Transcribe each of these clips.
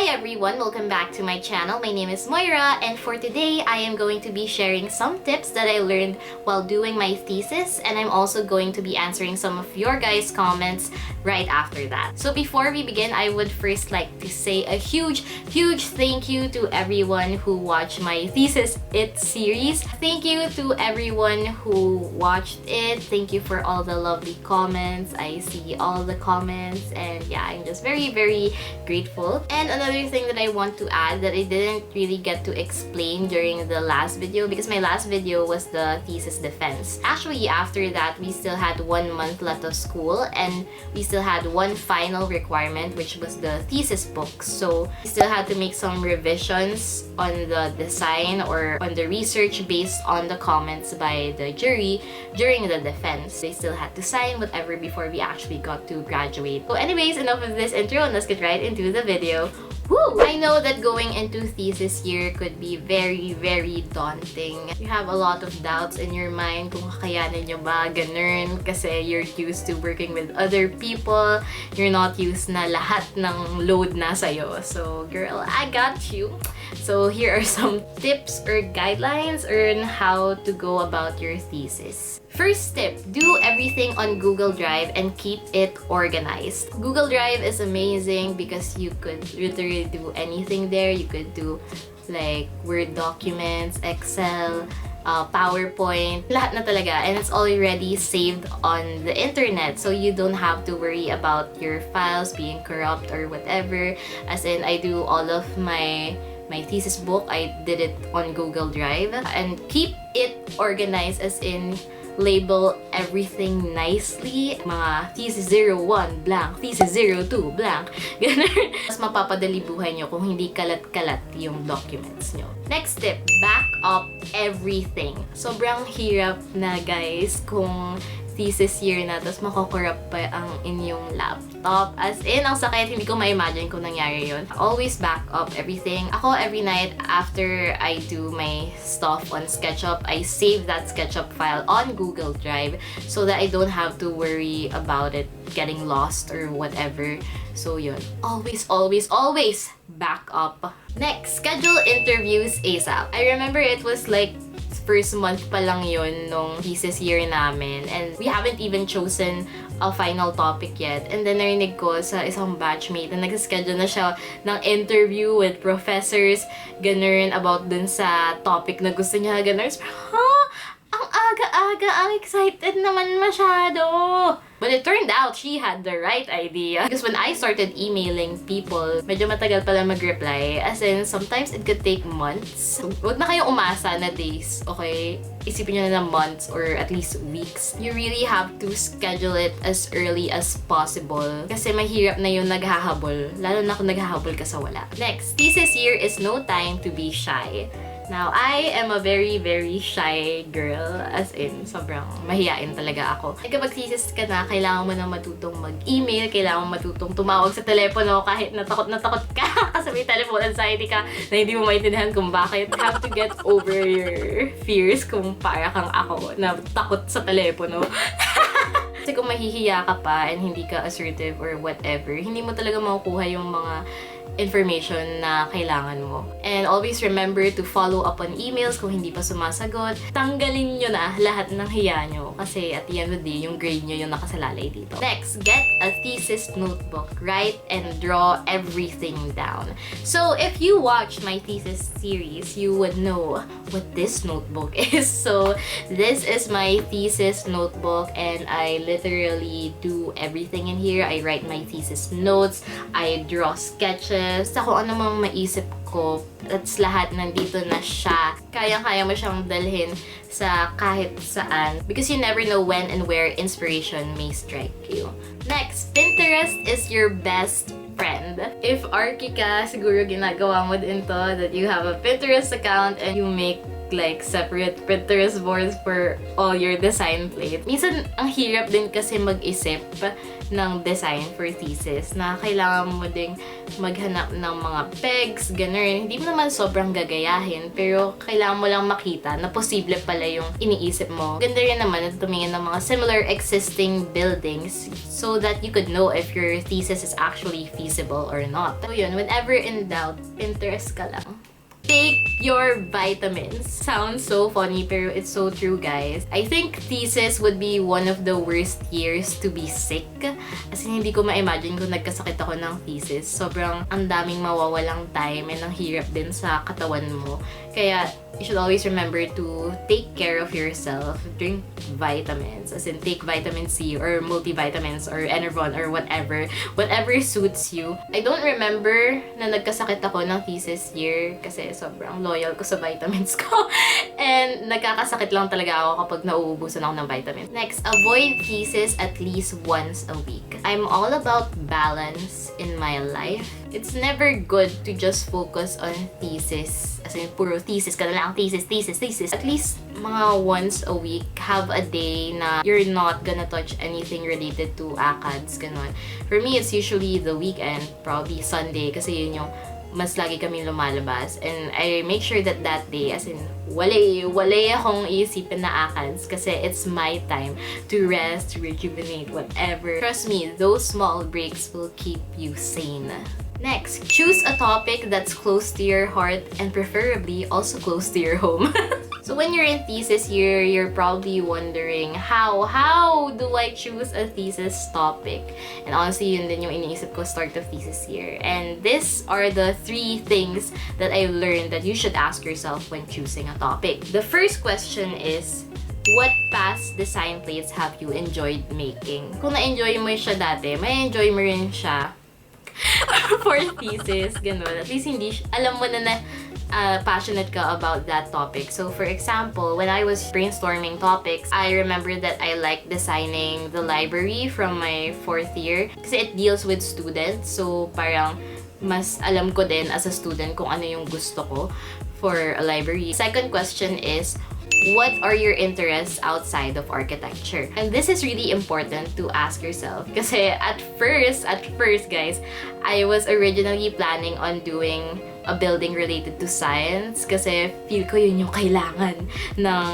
everyone, welcome back to my channel. My name is Moira, and for today I am going to be sharing some tips that I learned while doing my thesis, and I'm also going to be answering some of your guys' comments right after that. So before we begin, I would first like to say a huge thank you to everyone who watched my Thesis It series. Thank you to everyone who watched it. Thank you for all the lovely comments. I see all the comments, and yeah, I'm just very grateful. And another thing that I want to add that I didn't really get to explain during the last video, because my last video was the thesis defense. Actually, after that, we still had 1 month left of school, and we still had one final requirement, which was the thesis book. So we still had to make some revisions on the design or on the research based on the comments by the jury during the defense. They still had to sign whatever before we actually got to graduate. So anyways, enough of this intro, and let's get right into the video. Woo! I know that going into thesis year could be very daunting. You have a lot of doubts in your mind kung kakayanin nyo ba, ganun, kasi you're used to working with other people. You're not used na lahat ng load na sa'yo. So, girl, I got you. So, here are some tips or guidelines on how to go about your thesis. First tip, do everything on Google Drive and keep it organized. Google Drive is amazing because you could literally do anything there. You could do like Word documents, Excel, PowerPoint, lahat na talaga. And it's already saved on the internet, so you don't have to worry about your files being corrupt or whatever. As in, I do all of my thesis book, I did it on Google Drive. And keep it organized, as in label everything nicely. Mga thesis 01 blank, thesis 02 blank. Ganun. Mas mapapadali buhay nyo kung hindi kalat-kalat yung documents nyo. Next tip, back up everything. Sobrang hirap na, guys, kung thesis year na, tapos makokorrupt pa ang inyong laptop. As in, ang sakit, hindi ko ma-imagine kung nangyari yun. Always back up everything. Ako, every night after I do my stuff on SketchUp, I save that SketchUp file on Google Drive so that I don't have to worry about it getting lost or whatever. So yun, always back up. Next, schedule interviews ASAP. I remember it was like first month pa lang yun nung thesis year namin, and we haven't even chosen a final topic yet. And then narinig ko sa isang batchmate na nag-schedule na siya ng interview with professors, ganun, about dun sa topic na gusto niya, ganun. Ang aga-aga, ang excited naman masyado. But it turned out she had the right idea. Because when I started emailing people, medyo matagal pala mag-reply. As in, sometimes it could take months. Huwag na kayong umasa na days, okay? Isipin nyo na months or at least weeks. You really have to schedule it as early as possible. Kasi mahirap na yung naghahabol. Lalo na kung naghahabol ka sa wala. Next, thesis year is no time to be shy. Now, I am a very shy girl. As in, sobrang mahiyain talaga ako. Kapag thesis ka na, kailangan mo na matutong mag-email, kailangan mo matutong tumawag sa telepono kahit natakot ka kasi may telephone anxiety ka na hindi mo maintindihan kung bakit. You have to get over your fears kung para kang ako na takot sa telepono. Kasi kung mahihiya ka pa and hindi ka assertive or whatever, hindi mo talaga makukuha yung mga information na kailangan mo. And always remember to follow up on emails kung hindi pa sumasagot. Tanggalin nyo na lahat ng hiya nyo kasi at the end of the day, yung grade nyo yung nakasalalay dito. Next, get a thesis notebook. Write and draw everything down. So, if you watched my thesis series, you would know what this notebook is. So, this is my thesis notebook, and I literally do everything in here. I write my thesis notes, I draw sketches, sa kung ano mang maisip ko, that's lahat nandito na siya. Kaya mo siyang dalhin sa kahit saan because you never know when and where inspiration may strike you. Next, Pinterest is your best friend. If Arki ka, siguro ginagawa mo din to, that you have a Pinterest account and you make like separate Pinterest boards for all your design plates. Minsan, ang hirap din kasi mag-isip ng design for thesis na kailangan mo ding maghanap ng mga pegs, ganun. Hindi mo naman sobrang gagayahin, pero kailangan mo lang makita na posible pala yung iniisip mo. Ganda rin naman na tumingin ng mga similar existing buildings so that you could know if your thesis is actually feasible or not. So yun, whenever in doubt, Pinterest ka lang. Take your vitamins. Sounds so funny, pero it's so true, guys. I think thesis would be one of the worst years to be sick. Kasi hindi ko ma-imagine kung nagkasakit ako ng thesis. Sobrang ang daming mawawalang time and ang hirap din sa katawan mo. Kaya, you should always remember to take care of yourself. Drink vitamins. As in, take vitamin C or multivitamins or Enervon or whatever. Whatever suits you. I don't remember na nagkasakit ako ng thesis year kasi sobrang loyal ko sa vitamins ko. And nagkakasakit lang talaga ako kapag nauubusan ako ng vitamins. Next, avoid thesis at least once a week. I'm all about balance in my life. It's never good to just focus on thesis. As in, puro thesis ka na lang. Thesis. At least mga once a week, have a day na you're not gonna touch anything related to ACADS, ganun. For me, it's usually the weekend, probably Sunday, kasi yun yung mas lagi kami lumalabas. And I make sure that that day, as in, wala akong iisipin na ACADS kasi it's my time to rest, to rejuvenate, whatever. Trust me, those small breaks will keep you sane. Next, choose a topic that's close to your heart and preferably also close to your home. So when you're in thesis year, you're probably wondering, how do I choose a thesis topic? And honestly, yun din yung iniisip ko start of thesis year. And these are the 3 things that I learned that you should ask yourself when choosing a topic. The first question is, what past design plates have you enjoyed making? Kung na-enjoy mo siya dati, may enjoy mo rin siya for thesis, ganun. At least alam mo na passionate ka about that topic. So for example, when I was brainstorming topics, I remember that I like designing the library from my 4th year kasi it deals with students. So parang mas alam ko din as a student kung ano yung gusto ko for a library. Second question is, what are your interests outside of architecture? And this is really important to ask yourself. Kasi at first guys, I was originally planning on doing a building related to science kasi feel ko yun yung kailangan ng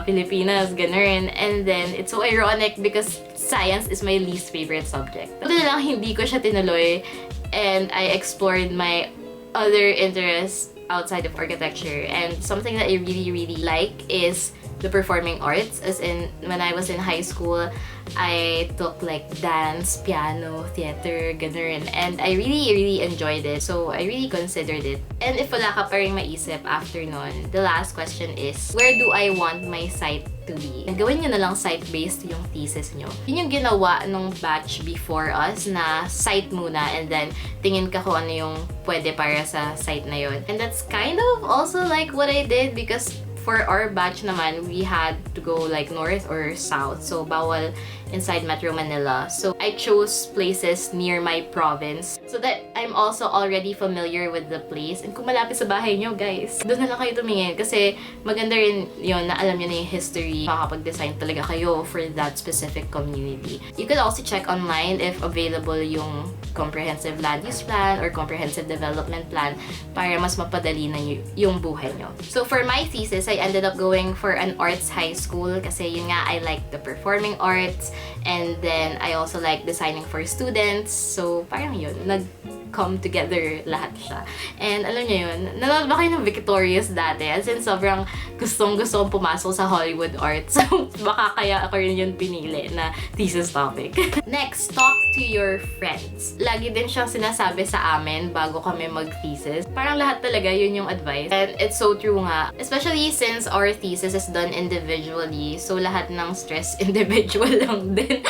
Pilipinas, ganun. And then, it's so ironic because science is my least favorite subject. Ito na lang, hindi ko siya tinuloy and I explored my other interests outside of architecture. And something that I really like is the performing arts. As in, when I was in high school, I took like dance, piano, theater, ganun. And I really enjoyed it. So I really considered it. And if wala ka pa rin maisip after nun, the last question is, where do I want my site to be? Gawin nyo na lang site-based yung thesis nyo. Yun yung ginawa nung batch before us na site muna and then tingin ka kung ano yung pwede para sa site na yun. And that's kind of also like what I did because for our batch naman, we had to go like north or south. So, bawal inside Metro Manila. So, I chose places near my province so that I'm also already familiar with the place. And kung malapit sa bahay nyo, guys, doon na lang kayo tumingin kasi maganda rin yun na alam nyo na yung history. Makakapag-design talaga kayo for that specific community. You could also check online if available yung comprehensive land use plan or comprehensive development plan para mas mapadali na yung buhay nyo. So, for my thesis, I ended up going for an arts high school kasi yun nga, I like the performing arts and then I also like designing for students. So, parang yun, nag-come together lahat siya. And alam niyo yun, nanonood ba kayo ng Victorious dati? As in, sobrang gustong-gusto kong pumasok sa Hollywood arts. So, baka kaya ako rin yun pinili na thesis topic. Next, talk to your friends. Lagi din siyang sinasabi sa amin bago kami mag-thesis. Parang lahat talaga yun yung advice. And it's so true nga. Especially since our thesis is done individually. So, lahat ng stress individual lang din.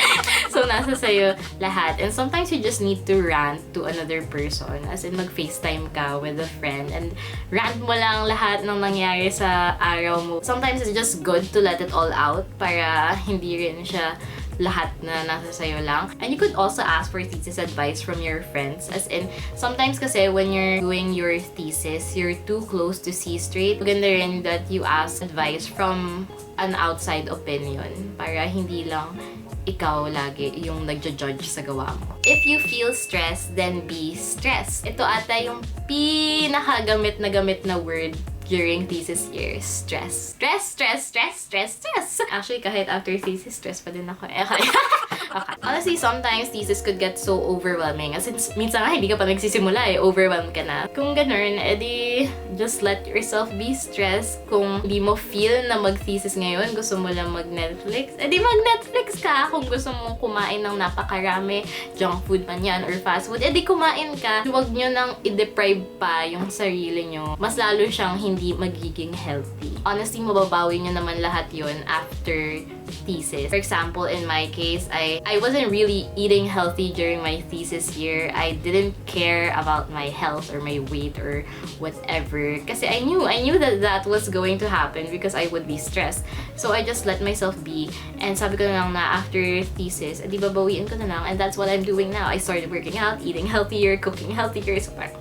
So, nasa sa'yo lahat. And sometimes you just need to rant to another person. As in, mag-FaceTime ka with a friend and rant mo lang lahat ng nangyari sa araw mo. Sometimes it's just good to let it all out para hindi rin siya lahat na nasa sayo lang. And you could also ask for thesis advice from your friends. As in, sometimes kasi when you're doing your thesis, you're too close to see straight. Maganda rin that you ask advice from an outside opinion para hindi lang ikaw lagi yung nagja-judge sa gawa mo. If you feel stressed, then be stressed. Ito ata yung pinakagamit na word during thesis year. Stress. Stress. Actually, kahit after thesis, stress pa din ako. Okay. Honestly, sometimes thesis could get so overwhelming. As in, minsan nga, hindi ka pa nagsisimula overwhelmed ka na. Kung ganun, edi, just let yourself be stressed. Kung hindi mo feel na mag-thesis ngayon, gusto mo lang mag-Netflix, edi mag-Netflix ka. Kung gusto mong kumain ng napakarami, junk food man yan, or fast food, edi kumain ka. Huwag nyo nang i-deprive pa yung sarili nyo. Mas lalo siyang hindi magiging healthy. Honestly, mababawi nyo naman lahat yun after thesis. For example, in my case, I wasn't really eating healthy during my thesis year. I didn't care about my health or my weight or whatever. Kasi I knew that was going to happen because I would be stressed. So I just let myself be. And sabi ko na lang na after thesis, di ba bawiin ko na lang. And that's what I'm doing now. I started working out, eating healthier, cooking healthier. So parang,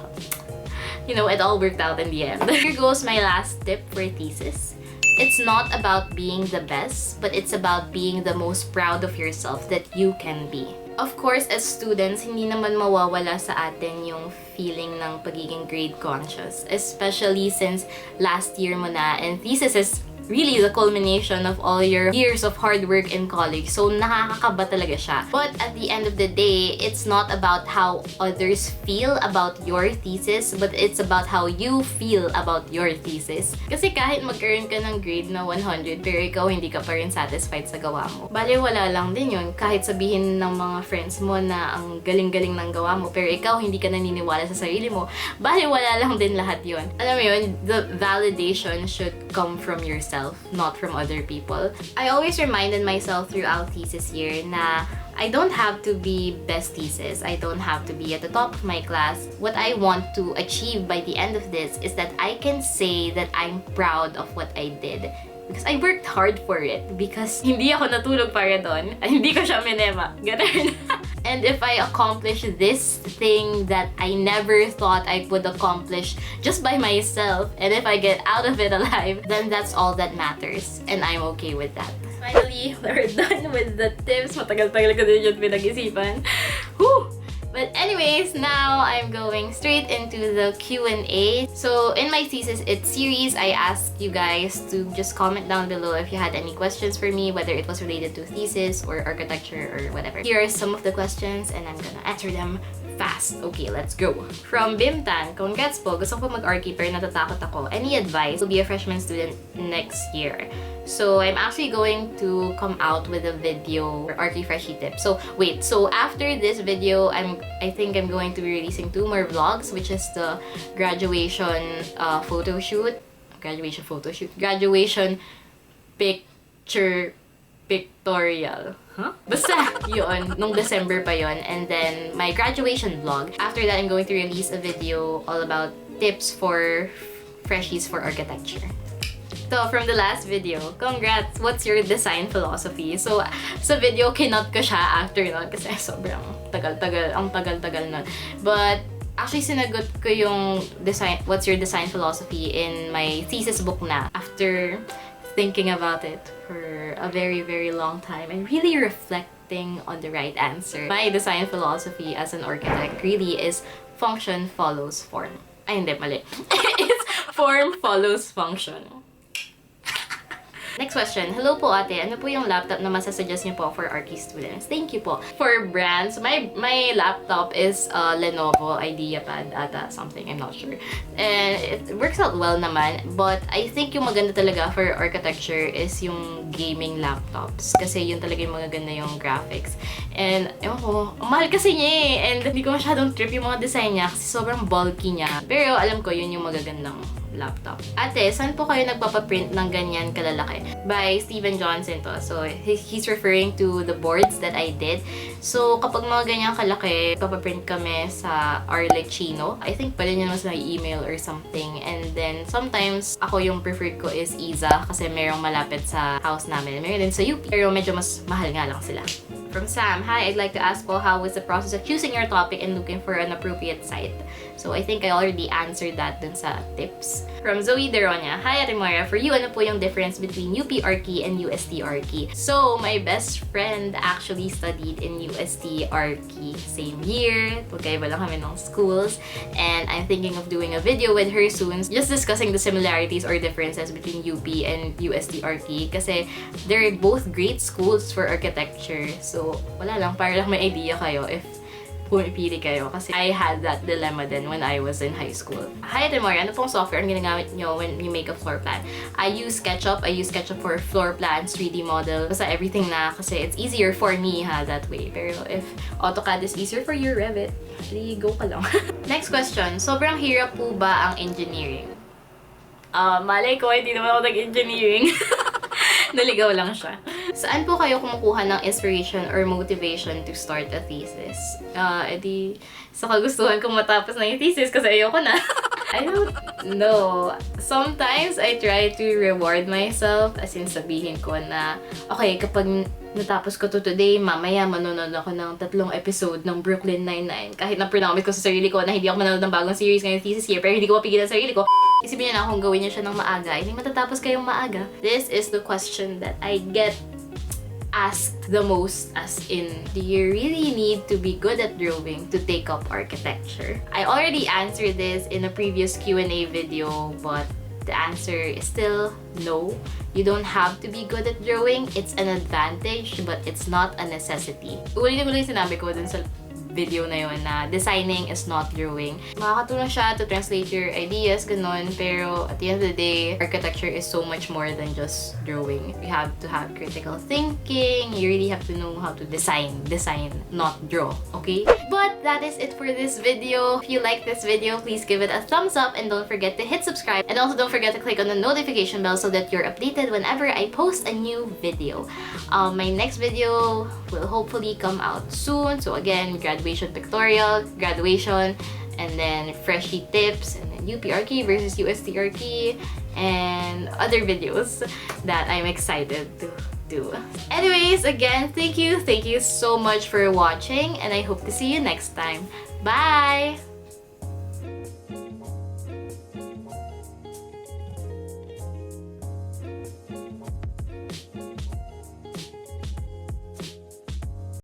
you know, it all worked out in the end. Here goes my last tip for thesis. It's not about being the best, but it's about being the most proud of yourself that you can be. Of course, as students, hindi naman mawawala sa atin yung feeling ng pagiging grade conscious. Especially since last year mo na, and thesis is really the culmination of all your years of hard work in college. So, nakakakaba talaga siya. But at the end of the day, it's not about how others feel about your thesis, but it's about how you feel about your thesis. Kasi kahit mag-earn ka ng grade na 100, pero ikaw hindi ka pa rin satisfied sa gawa mo. Bale, wala lang din yun. Kahit sabihin ng mga friends mo na ang galing-galing ng gawa mo, pero ikaw hindi ka naniniwala sa sarili mo, bale, wala lang din lahat yun. Alam mo yun, the validation should come from yourself, not from other people. I always reminded myself throughout thesis year na I don't have to be best thesis. I don't have to be at the top of my class. What I want to achieve by the end of this is that I can say that I'm proud of what I did. Because I worked hard for it. Because hindi ako natulog para doon. Hindi ko siya minema. Ganun. And if I accomplish this thing that I never thought I would accomplish just by myself, and if I get out of it alive, then that's all that matters. And I'm okay with that. Finally, we're done with the tips. Matagal-tagal ko din yung pinag-isipan. Whew! But anyways, now I'm going straight into the Q&A. So in my Thesis It series, I asked you guys to just comment down below if you had any questions for me, whether it was related to thesis or architecture or whatever. Here are some of the questions and I'm gonna answer them fast. Okay, let's go. From Bimtan, congrats po. Gusto ko mag-Arki pero natatakot ako. Any advice to be a freshman student next year? So I'm actually going to come out with a video for Arki Freshie tips. So wait, so after this video, I think I'm going to be releasing 2 more vlogs, which is the graduation photo shoot, graduation picture pictorial. Huh? Basta yun, nung December pa yun. And then my graduation vlog. After that, I'm going to release a video all about tips for freshies for architecture. So, from the last video, congrats! What's your design philosophy? So, sa video, kinot ko siya after nun kasi sobrang tagal-tagal nun. But, actually, sinagot ko yung design, what's your design philosophy in my thesis book na. After thinking about it for a very, very long time and really reflecting on the right answer. My design philosophy as an architect really is function follows form. Ay, hindi, mali. It's form follows function. Next question. Hello po ate, ano po yung laptop na masasuggest niyo po for Arki students? Thank you po. For brands, my laptop is Lenovo IdeaPad ata, something, I'm not sure. And it works out well naman, but I think yung maganda talaga for architecture is yung gaming laptops. Kasi yun talaga yung magaganda yung graphics. And, ewan ko, ang mahal kasi niya and hindi ko masyadong trip yung mga design niya kasi sobrang bulky niya. Pero alam ko yun yung magagandang laptop. Ate, saan po kayo nagpapaprint ng ganyan kalalaki? By Steven Johnson to. So, he's referring to the boards that I did. So, kapag mga ganyan kalaki, papaprint kami sa Arlecchino. I think pwede nyo naman sa email or something. And then, sometimes, ako yung preferred ko is Iza kasi merong malapit sa house namin. Meron din sa UP. Pero medyo mas mahal nga lang sila. From Sam, hi, I'd like to ask po how was the process of choosing your topic and looking for an appropriate site? So I think I already answered that dun sa tips. From Zoe Deronia, hi Ate Moira, for you, ano po yung difference between UP Arki and UST Arki? So my best friend actually studied in UST Arki. Same year, magkaiba lang kami ng schools. And I'm thinking of doing a video with her soon, just discussing the similarities or differences between UP and UST Arki. Kasi they're both great schools for architecture. So wala lang, para lang may idea kayo if pumipili kayo. Kasi I had that dilemma then when I was in high school. Hi, Ate Moira, ano pong software ang ginagamit nyo when you make a floor plan? I use SketchUp. I use SketchUp for floor plans, 3D model. Basta everything na kasi it's easier for me that way. Pero if AutoCAD is easier for you, Revit, really go ka lang. Next question. Sobrang hirap po ba ang engineering? Malay ko, hindi naman ako nag-engineering. Naligaw lang siya. Saan po kayo kumukuha ng inspiration or motivation to start a thesis? Edi, sa kagustuhan kong matapos na yung thesis kasi ayoko na. I don't know. Sometimes I try to reward myself, as in sabihin ko na, okay, kapag natapos ko to today, mamaya manonood ako ng 3 episode ng Brooklyn Nine-Nine. Kahit na-promise ko sa sarili ko na hindi ako manonood ng bagong series ngayong thesis year, pero hindi ko mapigilan sa sarili ko. Isipin niyo na kung gawin niyo siya ng maaga, hindi matatapos kayong maaga. This is the question that I get asked the most, as in, do you really need to be good at drawing to take up architecture? I already answered this in a previous Q&A video, but the answer is still no. You don't have to be good at drawing. It's an advantage, but it's not a necessity. Ulit-ulit sinabi ko dun sa video na yun na designing is not drawing. Makakatulong siya to translate your ideas, ganun. Pero at the end of the day, architecture is so much more than just drawing. You have to have critical thinking. You really have to know how to design, not draw. Okay? But that is it for this video. If you like this video, please give it a thumbs up and don't forget to hit subscribe. And also don't forget to click on the notification bell so that you're updated whenever I post a new video. My next video will hopefully come out soon. So again, graduation pictorial, graduation, and then Freshie tips, and then UP Arki versus UST Arki, and other videos that I'm excited to do. Anyways, again, thank you so much for watching, and I hope to see you next time. Bye!